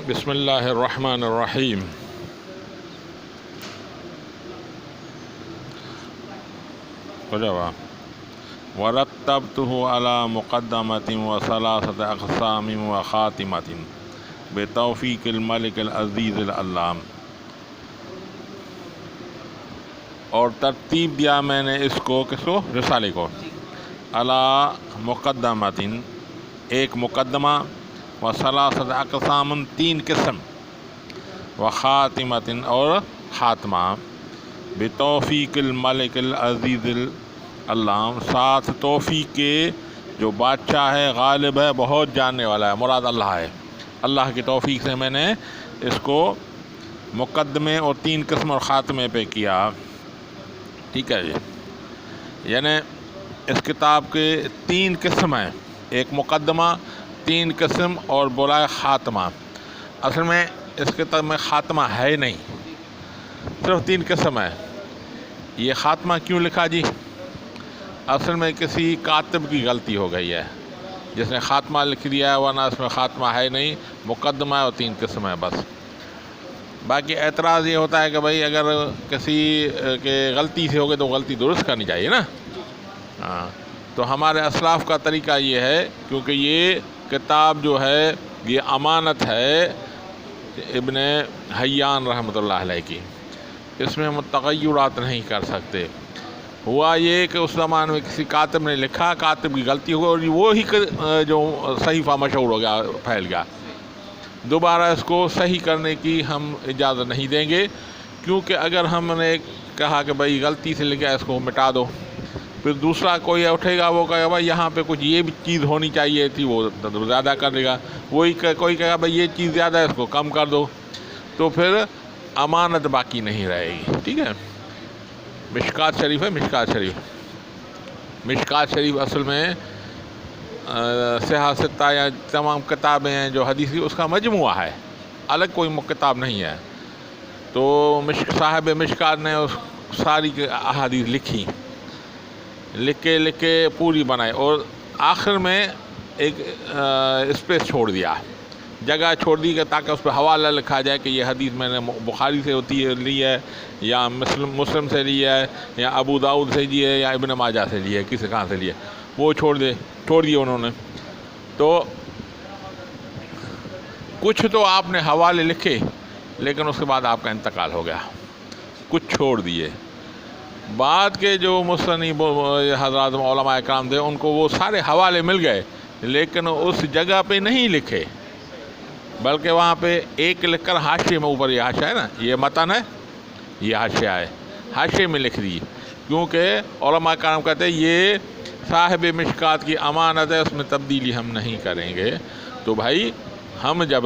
بسم اللہ الرحمن الرحیم۔ ورتبته على مقدمة وثلاثة أقسام وخاتمة بتوفیق الملک العزیز العلام۔ اور ترتیب دیا میں نے اس کو، کس کو؟ رسالے کو، علی مقدمۃ، ایک مقدمہ، و ثلاثۃ اقسام، تین قسم، و خاتمۃ، اور خاتمہ، بتوفیق الملک العزیز العلام، ساتھ توفیق کے جو بادشاہ ہے، غالب ہے، بہت جاننے والا ہے، مراد اللہ ہے۔ اللہ کی توفیق سے میں نے اس کو مقدمے اور تین قسم اور خاتمے پہ کیا، ٹھیک ہے جی۔ یعنی اس کتاب کے تین قسم ہیں، ایک مقدمہ، تین قسم اور بولا خاتمہ۔ اصل میں اس کتاب میں خاتمہ ہے نہیں، صرف تین قسم ہے۔ یہ خاتمہ کیوں لکھا جی؟ اصل میں کسی کاتب کی غلطی ہو گئی ہے، جس نے خاتمہ لکھ دیا ہے، ورنہ اس میں خاتمہ ہے نہیں، مقدمہ ہے اور تین قسم ہے بس۔ باقی اعتراض یہ ہوتا ہے کہ بھائی اگر کسی کے غلطی سے ہوگی تو غلطی درست کرنی چاہیے نا۔ ہاں، تو ہمارے اسلاف کا طریقہ یہ ہے، کیونکہ یہ کتاب جو ہے یہ امانت ہے ابن حیان رحمۃ اللہ علیہ کی، اس میں ہم تغیرات نہیں کر سکتے۔ ہوا یہ کہ اس زمانے میں کسی کاتب نے لکھا، کاتب کی غلطی ہوئی اور وہی جو صحیفہ مشہور ہو گیا، پھیل گیا۔ دوبارہ اس کو صحیح کرنے کی ہم اجازت نہیں دیں گے، کیونکہ اگر ہم نے کہا کہ بھائی غلطی سے لکھا اس کو مٹا دو، پھر دوسرا کوئی اٹھے گا، وہ کہے گا بھائی یہاں پہ کچھ یہ بھی چیز ہونی چاہیے تھی، وہ زیادہ کر دے گا، وہی کوئی کہے گا بھائی یہ چیز زیادہ ہے، اس کو کم کر دو، تو پھر امانت باقی نہیں رہے گی، ٹھیک ہے۔ مشکات شریف ہے، مشکات شریف اصل میں صحاح ستہ یا تمام کتابیں ہیں جو حدیث کی، اس کا مجموعہ ہے، الگ کوئی کتاب نہیں ہے۔ تو صاحب مشکات نے اس ساری احادیث لکھ کے پوری بنائی، اور آخر میں ایک اسپیس چھوڑ دیا، جگہ چھوڑ دی کہ تاکہ اس پہ حوالہ لکھا جائے کہ یہ حدیث میں نے بخاری سے لی ہے، یا مسلم سے لی ہے، یا ابو داؤد سے لی ہے، یا ابن ماجہ سے لی ہے، کسی کہاں سے لی ہے، وہ چھوڑ دیے انہوں نے۔ تو کچھ تو آپ نے حوالے لکھے، لیکن اس کے بعد آپ کا انتقال ہو گیا، کچھ چھوڑ دیے۔ بعد کے جو مصنف حضرات علماء اکرام تھے، ان کو وہ سارے حوالے مل گئے، لیکن اس جگہ پہ نہیں لکھے، بلکہ وہاں پہ ایک لکھ کر حاشیے میں، اوپر یہ حاشیہ ہے نا، یہ متن ہے، یہ حاشیہ ہے، حاشیے میں لکھ دی، کیونکہ علماء کرام کہتے ہیں یہ صاحب مشکات کی امانت ہے، اس میں تبدیلی ہم نہیں کریں گے۔ تو بھائی ہم جب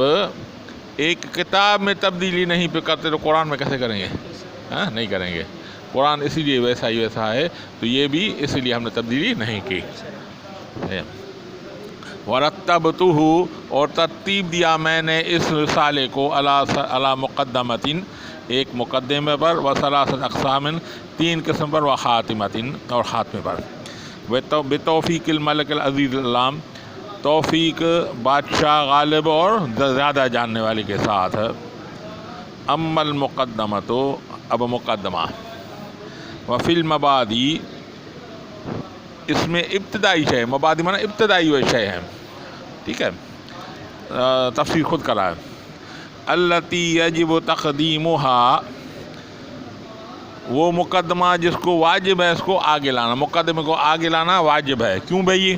ایک کتاب میں تبدیلی نہیں پہ کرتے تو قرآن میں کیسے کریں گے؟ ہاں، نہیں کریں گے۔ قرآن اسی لیے ویسا ہی ویسا ہے، تو یہ بھی اسی لیے ہم نے تبدیلی نہیں کی۔ وَرَتَّبْتُهُ، اور ترتیب دیا میں نے اس رسالے کو، علی مقدمۃ، ایک مقدمے پر، و ثلاثۃ اقسام، تین قسم پر، و خاتمۃ، اور خاتمے پر، بتوفیق الملک العزیز العلام، توفیق بادشاہ غالب اور زیادہ جاننے والے کے ساتھ۔ اما المقدمۃ، اب مقدمہ، وفی المبادی، اس میں ابتدائی شے، مبادی مانا ابتدائی ہوئے شے ہیں، ٹھیک ہے، تفسیر خود کرا ہے۔ التی یجب تقدیمها، وہ مقدمہ جس کو واجب ہے اس کو آگے لانا، مقدمے کو آگے لانا واجب ہے۔ کیوں بھئی؟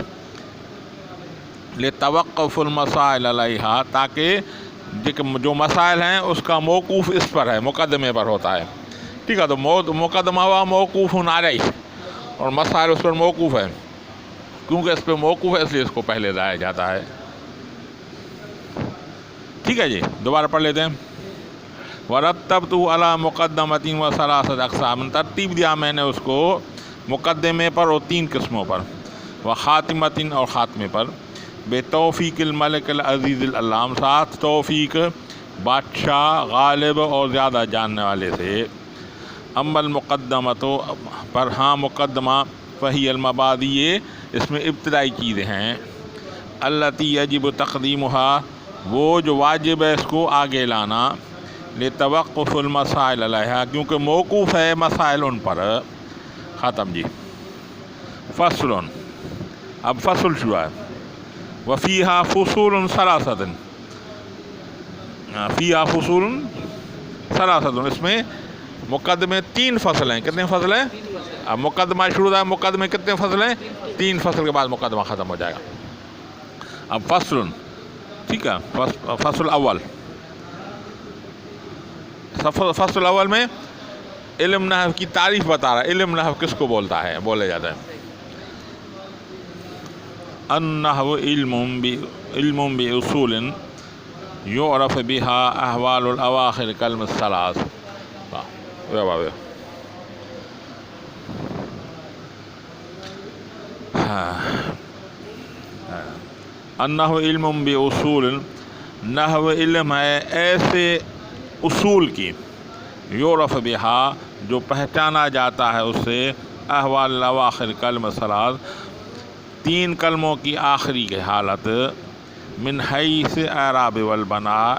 لتوقف المسائل علیہا، تاکہ جو مسائل ہیں اس کا موقوف اس پر ہے، مقدمے پر ہوتا ہے، ٹھیک ہے۔ تو مقدمہ ہوا موقوف علیہ، اور مسائل اس پر موقوف ہے، کیونکہ اس پہ موقوف ہے اس لیے اس کو پہلے لایا جاتا ہے، ٹھیک ہے جی۔ دوبارہ پڑھ لیتے ہیں۔ وَرَتَّبْتُهُ عَلَى مُقَدَّمَةٍ وَثَلَاثَةِ أَقْسَامٍ، ترتیب دیا میں نے اس کو مقدمے پر اور تین قسموں پر، وَخَاتِمَةٍ، اور خاتمے پر، بِتَوْفِيقِ الْمَلِكِ الْعَزِيزِ الْعَلَّامِ، ساتھ توفیق بادشاہ غالب اور زیادہ جاننے والے سے۔ اما المقدمۃ، پر ہاں مقدمہ، فہی المبادی، یہ اس میں ابتدائی چیزیں ہیں. التی یجب تقدیمها، وہ جو واجب ہے اس کو آگے لانا. لتوقف المسائل علیہا، کیونکہ موقوف ہے مسائل ان پر. ختم جی. فصل، اب فصل شروع ہے. وفیہا فصول ثلاثۃ، فیہا فصول ثلاثۃ، اس میں مقدمے 3 فصل ہیں. کتنے فصل ہیں؟ اب مقدمہ شروع ہے. مقدمے کتنے فصل ہیں؟ 3 فصل کے بعد مقدمہ ختم ہو جائے گا. اب فصل، ٹھیک ہے. فصل اول، فصل اول میں علم نحو کی تعریف بتا رہا ہے. علم نحو کس کو بولتا ہے، بولے جاتا ہے النحو علم باصول یعرف بها احوال الاواخر کلم الثلاث. النحو علم باصول، نحو علم ہے ایسے اصول کی، یعرف بہا جو پہچانا جاتا ہے اس سے، احوال الاواخر کلم الثلاث 3 کلموں کی آخری کی حالت، من حیث اعراب والبناء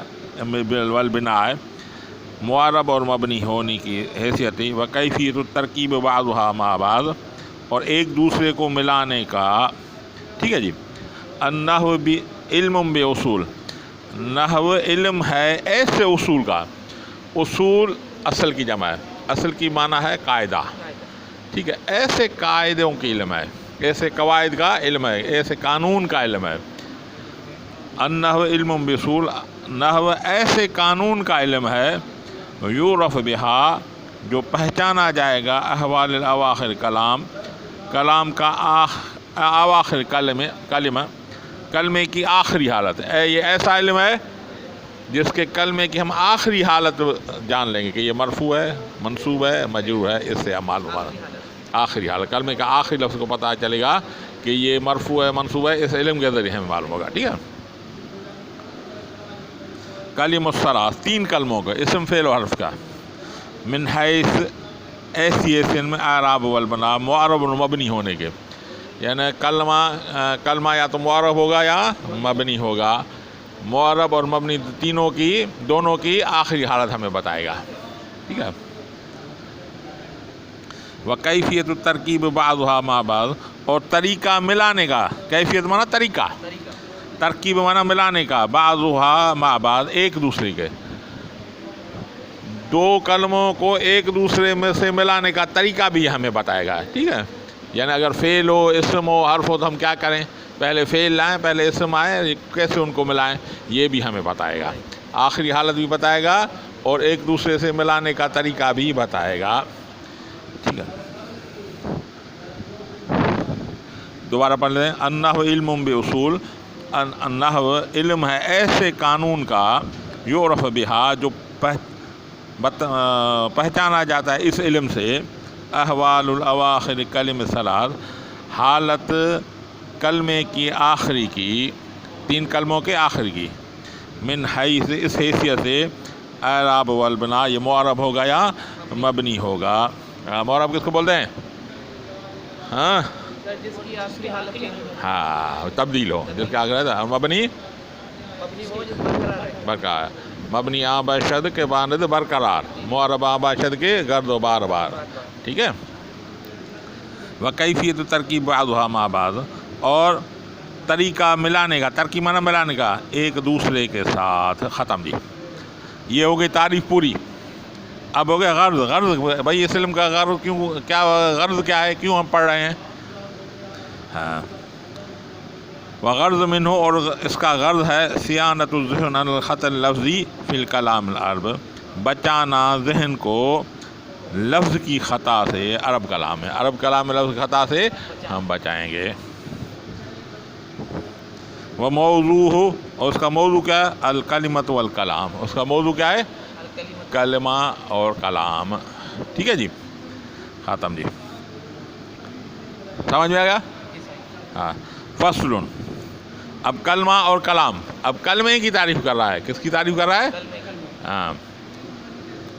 معرب اور مبنی ہونے کی حیثیت، و کیفیت الترکیب بعضها مع بعض، اور ایک دوسرے کو ملانے کا. ٹھیک ہے جی. النحو علم باصول، نحو علم ہے ایسے اصول کا. اصول اصل کی جمع ہے. اصل کی معنی ہے قاعدہ. ٹھیک ہے. ایسے قاعدوں کی علم ہے، ایسے قواعد کا علم ہے، ایسے قانون کا علم ہے. النحو علم باصول، نحو ایسے قانون کا علم ہے، یعرف بہا جو پہچانا جائے گا، احوال الاواخر کلام کا اواخر کلمے کی آخری حالت. یہ ایسا علم ہے جس کے کلمے کی ہم آخری حالت جان لیں گے کہ یہ مرفوع ہے، منصوب ہے، مجرور ہے. اس سے ہم معلوم آخری حالت، کلمے کا آخری لفظ کو پتہ چلے گا کہ یہ مرفوع ہے، منصوب ہے. اس علم کے ذریعے ہمیں معلوم ہوگا. ٹھیک ہے. کلم الثلاث 3 کلموں کا، اسم فعل و حرف کا. من حیث، ایسی میں اعراب والبناء، معرب و مبنی ہونے کے. یعنی کلمہ یا تو معرب ہوگا یا مبنی ہوگا. معرب اور مبنی دونوں کی آخری حالت ہمیں بتائے گا. ٹھیک ہے. وکیفیت الترکیب بعضها مع بعض، اور طریقہ ملانے کا. کیفیت مانا طریقہ، ترکیب مانا ملانے کا. بعضها مع بعض، ایک دوسرے کے. 2 کلموں کو ایک دوسرے میں سے ملانے کا طریقہ بھی ہمیں بتائے گا. ٹھیک ہے. یعنی اگر فعل ہو، اسم ہو، حرف ہو تو ہم کیا کریں؟ پہلے فعل لائیں، پہلے اسم آئے، کیسے ان کو ملائیں، یہ بھی ہمیں بتائے گا. آخری حالت بھی بتائے گا اور ایک دوسرے سے ملانے کا طریقہ بھی بتائے گا. ٹھیک ہے. دوبارہ پڑھ لیں. النحو علم باصول، النحو علم ہے ایسے قانون کا، یعرف بہا جو پہچانا جاتا ہے اس علم سے، احوال الاواخر کلم الثلاث حالت کلمے کی آخری کی، 3 کلموں کے آخری کی. من حیث، اس حیثیت سے، اعراب والبناء، یہ معرب ہوگا یا مبنی ہوگا. معرب کس کو بولتے ہیں؟ ہاں جس کی آخری حالت ہاں تبدیل ہو، جس کے آخری حالت. مبنی برقرار، مبنی آباشد کے باند برقرار، معرب آباشد کے گرد و بار بار. ٹھیک ہے. وکیفیت ترکیب بعضها مع بعض، اور طریقہ ملانے کا. ترکیب مانا ملانے کا، ایک دوسرے کے ساتھ. ختم جی. یہ ہو گئی تعریف پوری. اب ہو گیا غرض. غرض بھائی اس علم کا غرض کیوں، کیا غرض کیا ہے، کیوں ہم پڑھ رہے ہیں؟ ہاں. وغرض منہ، اور اس کا غرض ہے صیانت الذہن عن الخطأ اللفظی فی الکلام العرب، بچانا ذہن کو لفظ کی خطا سے. عرب کلام ہے، عرب کلام میں لفظ کی خطا سے ہم بچائیں گے. وہ موضوع ہو، اور اس کا موضوع کیا ہے؟ الکلمۃ والکلام. اس کا موضوع کیا ہے؟ کلمہ اور کلام. ٹھیک ہے جی. ختم جی. سمجھ میں آ گیا؟ ہاں. فصل، اب کلمہ اور کلام. اب کلمے کی تعریف کر رہا ہے. کس کی تعریف کر رہا ہے؟ ہاں.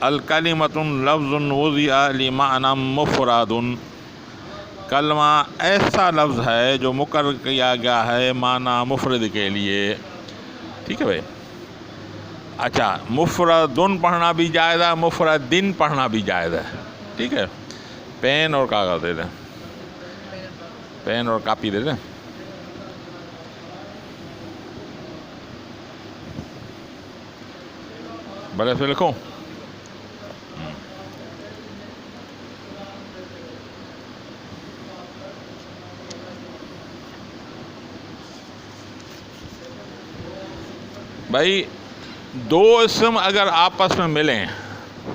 الکلمۃ لفظ وضع لمعنی مفرد، کلمہ ایسا لفظ ہے جو مقرر کیا گیا ہے معنی مفرد کے لیے، ٹھیک ہے بھائی. اچھا، مفردن پڑھنا بھی جائز ہے، مفردن پڑھنا بھی جائز ہے، ٹھیک ہے. پین اور کاغذ دے دیں، پین اور کاپی دے دیں. بڑے سے لکھو. بھائی دو اسم اگر آپس میں ملیں،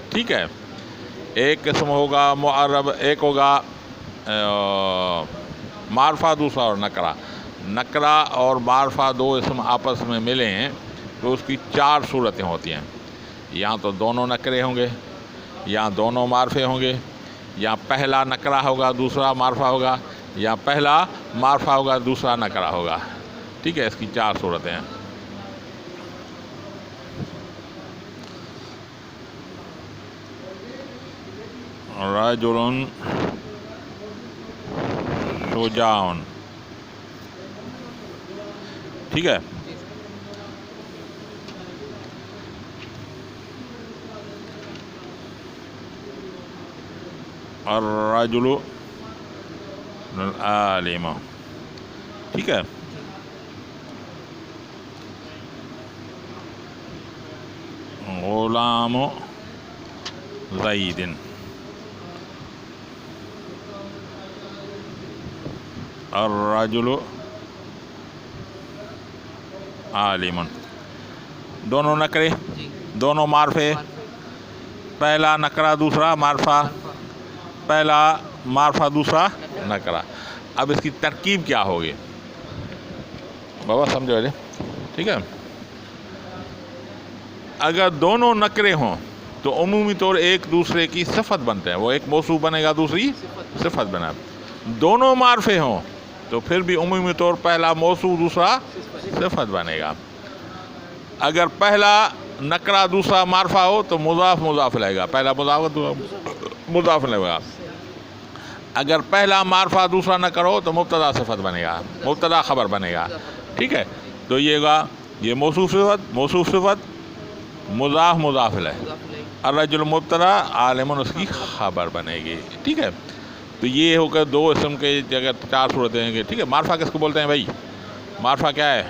ٹھیک ہے، ایک اسم ہوگا معرب، ایک ہوگا معرفہ، دوسرا اور نکرہ. نکرہ اور معرفہ دو اسم آپس میں ملیں تو اس کی 4 صورتیں ہوتی ہیں. یا تو دونوں نکرے ہوں گے، یا دونوں معرفے ہوں گے، یا پہلا نکرہ ہوگا دوسرا معرفہ ہوگا، یا پہلا معرفہ ہوگا دوسرا نکرہ ہوگا، ٹھیک ہے. اس کی 4 صورتیں ہیں. رجل شجاع، ٹھیک ہے. الرجل العالم، ٹھیک ہے. غلام زید، الرجل عالم. دونوں نکرے، دونوں معرفے، پہلا نکرہ دوسرا معرفہ، پہلا معرفہ دوسرا نکرہ. اب اس کی ترکیب کیا ہوگی بابا سمجھو جی، ٹھیک ہے. اگر دونوں نکرے ہوں تو عمومی طور ایک دوسرے کی صفت بنتے ہیں، وہ ایک موصوف بنے گا دوسری صفت بنے گا. دونوں معرفے ہوں تو پھر بھی عمومی طور پہلا موصوف دوسرا صفت بنے گا. اگر پہلا نکرہ دوسرا معرفہ ہو تو مضاف مضاف لگے گا، پہلا مضاف لگے گا. اگر پہلا معرفہ دوسرا نکرہ ہو تو مبتدا صفت بنے گا، مبتدا خبر بنے گا، ٹھیک ہے. تو یہ موصوف صفت مضاف مضاف الیہ، الرجل مبتدا، عالم اس کی خبر بنے گی، ٹھیک ہے. تو یہ ہو کر 2 اسم کے جگہ 4 صورتیں ہیں، ٹھیک ہے. معرفہ کس کو بولتے ہیں بھائی؟ معرفہ کیا ہے؟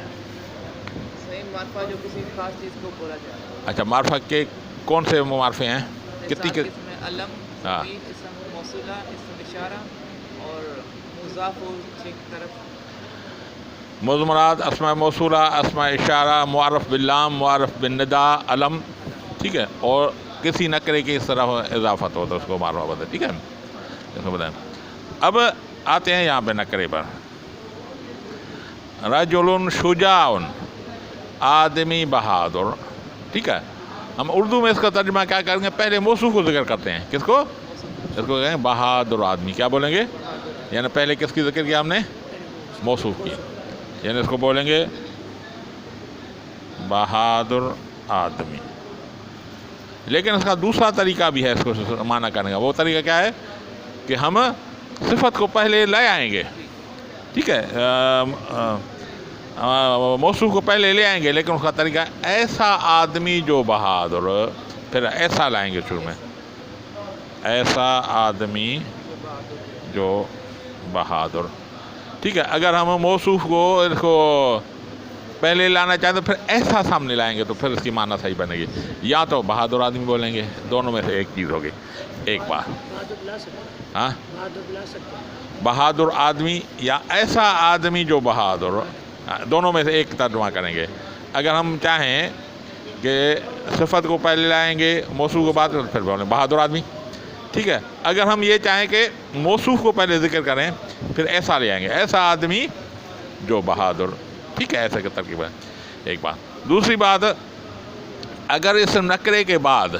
صحیح معرفہ جو کسی خاص چیز کو بولا جائے. اچھا، معرفہ کے کون سے معرفے ہیں؟ کتنی قسم ہے؟ علم، ضمیر، اسم موصولہ، اسم اشارہ اور مضاف کی طرف. مضمرات، اسماء موصولہ، اسماء اشارہ، معرف باللام، معرف بالندا، علم، ٹھیک ہے. اور کسی نکرے کی اس طرح اضافت ہو تو اس کو معرفہ بولتے ہیں، ٹھیک ہے. اس کو بتائیں. اب آتے ہیں یہاں پہ نکرے پر. رجل شجاع، آدمی بہادر، ٹھیک ہے. ہم اردو میں اس کا ترجمہ کیا کریں گے؟ پہلے موصوف کو ذکر کرتے ہیں. کس کو؟ اس کو کہیں بہادر آدمی. کیا بولیں گے؟ یعنی پہلے کس کی ذکر کیا ہم نے؟ موصوف کی. یعنی اس کو بولیں گے بہادر آدمی. لیکن اس کا دوسرا طریقہ بھی ہے اس کو معنی کرنے کا. وہ طریقہ کیا ہے کہ ہم صفت کو پہلے لے آئیں گے، ٹھیک ہے. موصوف کو پہلے لے آئیں گے، لیکن اس کا طریقہ ایسا آدمی جو بہادر، پھر ایسا لائیں گے شروع میں، ایسا آدمی جو بہادر، ٹھیک ہے. اگر ہم موصوف کو اس کو پہلے لانا چاہیں تو پھر ایسا سامنے لائیں گے تو پھر اس کی معنی صحیح بنے گی. یا تو بہادر آدمی بولیں گے، دونوں میں سے ایک چیز ہوگی. ایک بات، ہاں، بہادر آدمی یا ایسا آدمی جو بہادر، دونوں میں سے ایک ترجمہ کریں گے. اگر ہم چاہیں کہ صفت کو پہلے لائیں گے موصوف کو بعد میں، پھر بولیں بہادر آدمی، ٹھیک ہے. اگر ہم یہ چاہیں کہ موصوف کو پہلے ذکر کریں پھر ایسا لے آئیں گے، ایسا آدمی جو بہادر، ٹھیک ہے. ایسے کی ترکیب ہے. ایک بات. دوسری بات، اگر اس نکرے کے بعد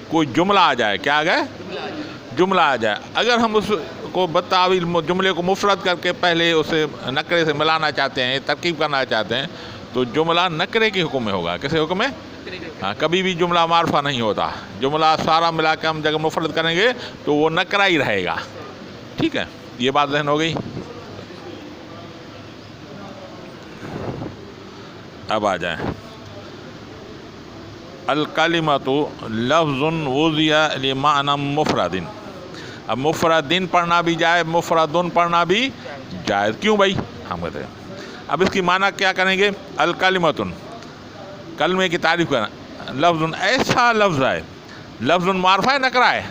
کوئی جملہ آ جائے، کیا آ گئے؟ جملہ آ جائے. اگر ہم اس کو بتاویل جملے کو مفرد کر کے پہلے اسے نکرے سے ملانا چاہتے ہیں، ترکیب کرنا چاہتے ہیں، تو جملہ نکرے کے حکم میں ہوگا. کیسے حکم میں؟ ہاں، کبھی بھی جملہ معرفہ نہیں ہوتا. جملہ سارا ملا کے ہم جگہ مفرد کریں گے تو وہ نکرہ ہی رہے گا، ٹھیک ہے. یہ بات ذہن ہو گئی. اب آ جائیں. الکلمۃ لفظ وضع لمعنی مفرد. اب مفردن پڑھنا بھی جائز، مفردن پڑھنا بھی جائز. کیوں بھائی؟ ہم کہتے ہیں اب اس کی معنی کیا کریں گے. الکلمۃ، کلمے کی تعریف کرنا. لفظ ایسا لفظ ہے، لفظ معرفہ ہے نکرہ ہے؟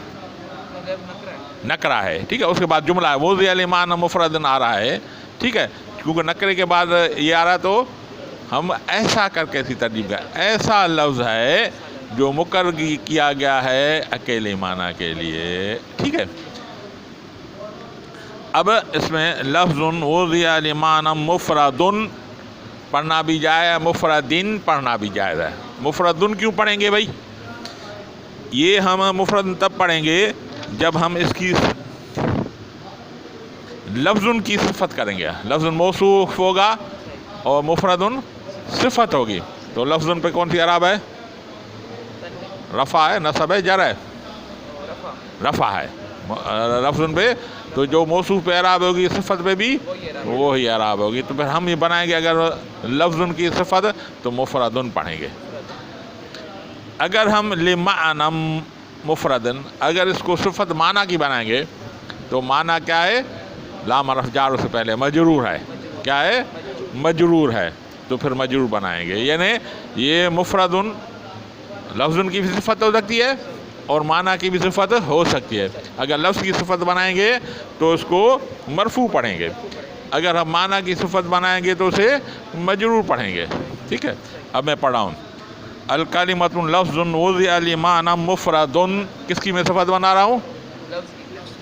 نکرہ ہے. ٹھیک ہے. اس کے بعد جملہ ہے وضع لمعنی مفردن آ رہا ہے. ٹھیک ہے. کیونکہ نکرے کے بعد یہ آ رہا ہے تو ہم ایسا کر کے اسی ترجیح کا ایسا لفظ ہے جو مقرر کیا گیا ہے اکیلے معنی کے لیے. ٹھیک ہے. اب اس میں لفظ وضع لمعنی مفردن پڑھنا بھی جائے، مفردن پڑھنا بھی جائز ہے. مفردن کیوں پڑھیں گے بھائی؟ یہ ہم مفردن تب پڑھیں گے جب ہم اس کی لفظن کی صفت کریں گے. لفظ موصوف ہوگا اور مفردن صفت ہوگی. تو لفظن پہ کون سی اعراب ہے؟ رفع ہے، نصب ہے، جر ہے؟ رفع ہے لفظن پہ. تو جو موصوف پہ اعراب ہوگی صفت پہ بھی وہی اعراب ہوگی. تو پھر ہم یہ بنائیں گے اگر لفظن کی صفت تو مفردن پڑھیں گے. اگر ہم لمعنی مفردن اگر اس کو صفت معنی کی بنائیں گے تو معنی کیا ہے؟ لام حرف جار سے پہلے مجرور ہے. کیا ہے؟ مجرور ہے. تو پھر مجرور بنائیں گے. یعنی یہ مفردن لفظن کی بھی صفت ہو سکتی ہے اور معنی کی بھی صفت ہو سکتی ہے. اگر لفظ کی صفت بنائیں گے تو اس کو مرفوع پڑھیں گے. اگر ہم معنی کی صفت بنائیں گے تو اسے مجرور پڑھیں گے. ٹھیک ہے. اب میں پڑھا ہوں. الکلمۃ لفظ وضع لمعنی مفردن کس کی میں صفت بنا رہا ہوں؟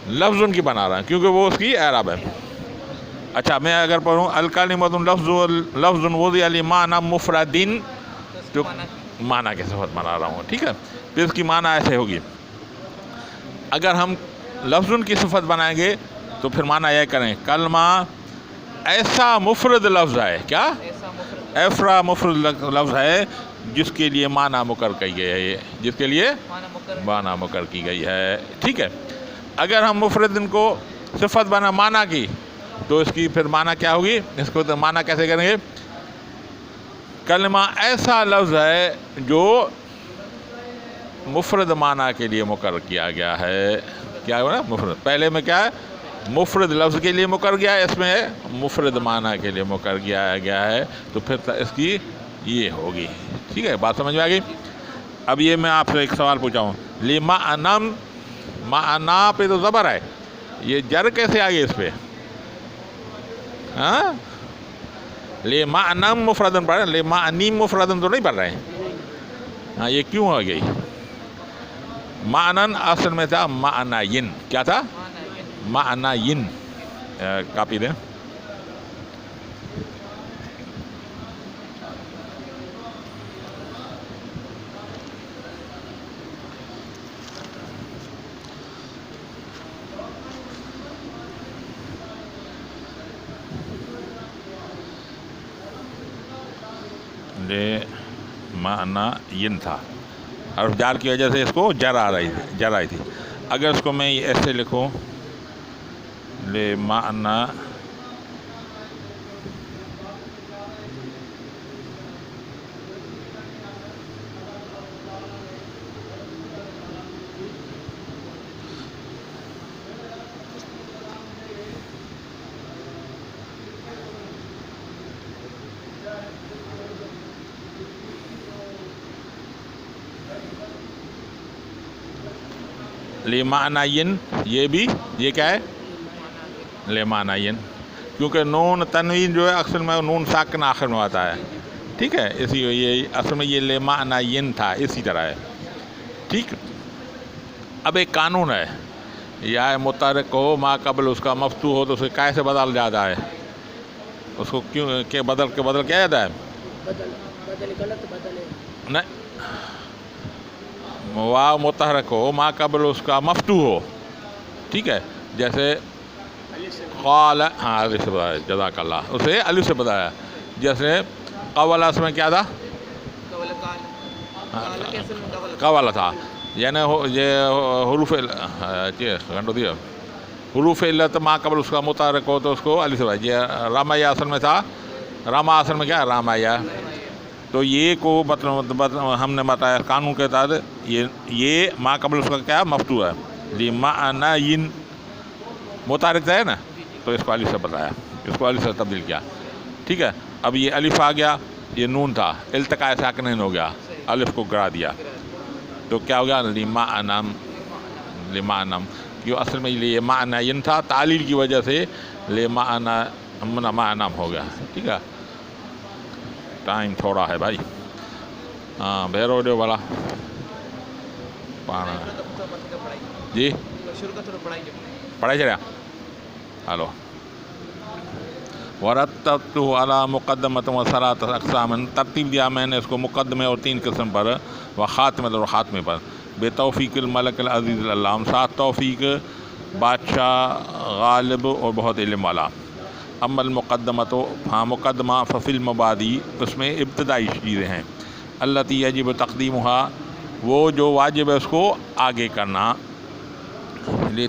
لفظن کی بنا رہا ہوں کیونکہ وہ اس کی اعراب ہے. اچھا میں اگر پڑھوں الکلمۃ لفظ وضع لمعنی مفردن تو معنی کی صفت بنا رہا ہوں. ٹھیک ہے. پھر اس کی معنی ایسے ہوگی. اگر ہم لفظن کی صفت بنائیں گے تو پھر معنی یہ کریں کلمہ ایسا مفرد لفظ ہے. کیا؟ ایسا مفرد لفظ ہے جس کے لیے معنی مقرر کی گئی ہے. جس کے لیے معنی مقرر کی گئی ہے. ٹھیک ہے. اگر ہم مفردن کو صفت بنا معنی کی تو اس کی پھر معنی کیا ہوگی؟ اس کو معنی کیسے کریں گے؟ کلمہ ایسا لفظ ہے جو مفرد معنی کے لیے مقرر کیا گیا ہے. کیا ہوا نا؟ مفرد. پہلے میں کیا ہے؟ مفرد لفظ کے لیے مقرر گیا ہے. اس میں مفرد معنی کے لیے مقرر کیا گیا ہے. تو پھر اس کی یہ ہوگی. ٹھیک ہے. بات سمجھ میں آ گئی؟ اب یہ میں آپ سے ایک سوال پوچھا ہوں. لمعنی معنی پہ تو زبر ہے، یہ جر کیسے آ گئی اس پہ؟ ہاں لمعنی مفردن پڑھ رہے ہیں، لمعنی مفردن تو نہیں پڑھ رہے ہیں. ہاں یہ کیوں آ گئی؟ معنن اصل میں تھا معنین. کیا تھا؟ معنین. کاپی دیں. معنین تھا. حرف جار کی وجہ سے اس کو جر آئی تھی. اگر اس کو میں ایسے لکھوں لمعنی لمعنین، یہ کیا ہے؟ لمعنین. کیونکہ نون تنوین جو ہے اکثر میں نون ساکن آخر میں آتا ہے. ٹھیک ہے. اسی یہ اصل میں یہ لمعنین تھا. اسی طرح ہے. ٹھیک. اب ایک قانون ہے، یا متحرک ہو ما قبل اس کا مفتوح ہو تو اسے کیسے بدل جاتا ہے؟ اس کو کیوں کہ بدل کیا جاتا ہے؟ نہیں، واو متحرک ہو ما قبل اس کا مفتوح ہو. ٹھیک ہے. جیسے قال، ہاں الف سے بتایا. جزاک اللہ. اسے الف سے بتایا. جیسے قول اس میں کیا تھا؟ قول تھا. یعنی یہ حروف گھنٹو دیا حروف علت ماں قبل اس کا متحرک ہو تو اس کو الف سے بھائی. یہ رامایا اصل میں تھا، راما اصل میں کیا ہے رامایا. تو یہ کو مطلب ہم نے بتایا قانون کے تحت یہ ماں قبل اس کا کیا مفتوح ہے. لمعنین متحرک ہے نا، تو اس کو الف سے بتایا، اس کو الف سے تبدیل کیا. ٹھیک ہے. اب یہ الف آ گیا، یہ نون تھا، التقاء ساکنین ہو گیا، الف کو گرا دیا تو کیا ہو گیا لمعنم. لمعنم کیوں اصل میں یہ معنین تھا، تعلیل کی وجہ سے معنم ہو گیا. ٹھیک ہے. ٹائم تھوڑا ہے بھائی. ہاں بہرو ڈیو والا پانا جی شروع کا تھوڑا پڑھائی پڑھائی چلیا. ہلو. ورتبتہ علی مقدمۃ و ثلاثۃ اقسام، ترتیب دیا میں نے اس کو مقدمے اور 3 قسم پر، و خاتمۃ اور خاتمے پر، بے توفیق الملک العزیز العلام، ساتھ توفیق بادشاہ غالب اور بہت علم والا. اما المقدمۃ، ہاں مقدمہ، ففی المبادی، اس میں ابتدائی چیزیں ہیں، التی یجب تقدیمها، وہ جو واجب ہے اس کو آگے کرنا،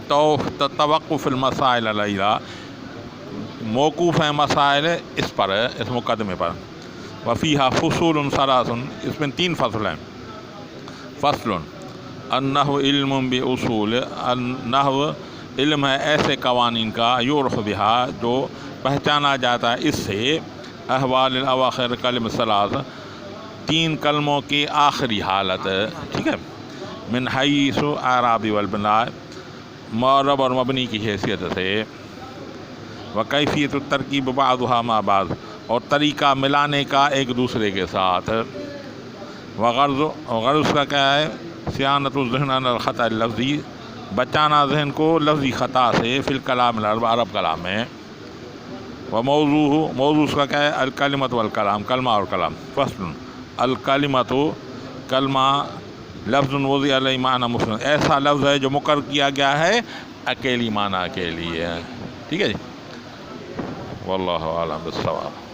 توقف المسائل علیہ، موقوف ہیں مسائل اس پر، اس مقدمے پر. وفیہا فصول ثلاث، اس میں 3 فصل ہیں. فصل النحو علم باصول، النحو علم ہے ایسے قوانین کا، یعرف بہا جو پہچانا جاتا ہے اس سے، احوال الاواخر کلم ثلاث، 3 کلموں کی آخری حالت. ٹھیک ہے. من حیث اعراب والبناء، معرب اور مبنی کی حیثیت سے. وکیفیت الترکیب بعضها مع بعض، اور طریقہ ملانے کا ایک دوسرے کے ساتھ. وغرض کا کیا ہے، صیانت الذہن عن الخطأ اللفظی، بچانا ذہن کو لفظی خطا سے، فی الکلام العرب، عرب کلام میں. موضوع اس کا کیا ہے، الکلمۃ والکلام، کلمہ اور کلام. فصل الکلمۃ، کلمہ لفظ وضع علیہ معنی مفرد، ایسا لفظ ہے جو مقرر کیا گیا ہے اکیلی معنی کے لیے. ٹھیک ہے جی. واللہ اعلم بالصواب.